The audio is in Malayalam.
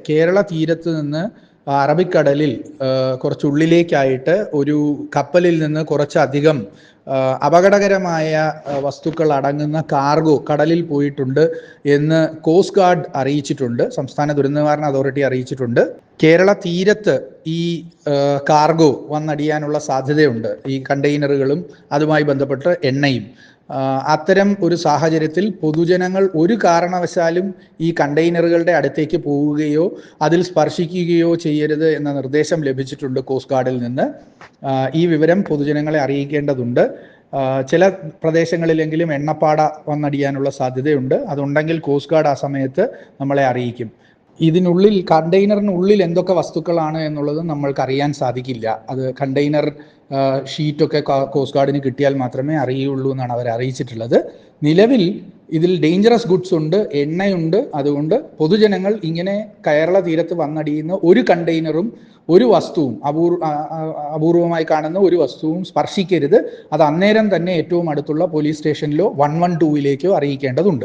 കേരള തീരത്ത് നിന്ന് അറബിക്കടലിൽ കുറച്ചുള്ളിലേക്കായിട്ട് ഒരു കപ്പലിൽ നിന്ന് കുറച്ചധികം അപകടകരമായ വസ്തുക്കൾ അടങ്ങുന്ന കാർഗോ കടലിൽ പോയിട്ടുണ്ട് എന്ന് കോസ്റ്റ് ഗാർഡ് അറിയിച്ചിട്ടുണ്ട്. സംസ്ഥാന ദുരന്ത നിവാരണ അതോറിറ്റി അറിയിച്ചിട്ടുണ്ട്. കേരള തീരത്ത് ഈ കാർഗോ വന്നടിയാനുള്ള സാധ്യതയുണ്ട്. ഈ കണ്ടെയ്നറുകളും അതുമായി ബന്ധപ്പെട്ട് എണ്ണയും. അത്തരം ഒരു സാഹചര്യത്തിൽ പൊതുജനങ്ങൾ ഒരു കാരണവശാലും ഈ കണ്ടെയ്നറുകളുടെ അടുത്തേക്ക് പോവുകയോ അതിൽ സ്പർശിക്കുകയോ ചെയ്യരുത് എന്ന നിർദ്ദേശം ലഭിച്ചിട്ടുണ്ട് കോസ്റ്റ് ഗാർഡിൽ നിന്ന്. ഈ വിവരം പൊതുജനങ്ങളെ അറിയിക്കേണ്ടതുണ്ട്. ചില പ്രദേശങ്ങളിലെങ്കിലും എണ്ണപ്പാട വന്നടിയാനുള്ള സാധ്യതയുണ്ട്. അതുണ്ടെങ്കിൽ കോസ്റ്റ് ഗാർഡ് ആ സമയത്ത് നമ്മളെ അറിയിക്കും. ഇതിനുള്ളിൽ കണ്ടെയ്നറിനുള്ളിൽ എന്തൊക്കെ വസ്തുക്കളാണ് എന്നുള്ളത് നമ്മൾക്ക് അറിയാൻ സാധിക്കില്ല. അത് കണ്ടെയ്നർ ഷീറ്റൊക്കെ കോസ്റ്റ് ഗാർഡിന് കിട്ടിയാൽ മാത്രമേ അറിയുള്ളൂ എന്നാണ് അവർ അറിയിച്ചിട്ടുള്ളത്. നിലവിൽ ഇതിൽ ഡേഞ്ചറസ് ഗുഡ്സ് ഉണ്ട്, എണ്ണയുണ്ട്. അതുകൊണ്ട് പൊതുജനങ്ങൾ ഇങ്ങനെ കേരള തീരത്ത് വന്നടിയുന്ന ഒരു കണ്ടെയ്നറും ഒരു വസ്തുവും അപൂർവമായി കാണുന്ന ഒരു വസ്തുവും സ്പർശിക്കരുത്. അത് അന്നേരം തന്നെ ഏറ്റവും അടുത്തുള്ള പോലീസ് സ്റ്റേഷനിലോ 112 അറിയിക്കേണ്ടതുണ്ട്.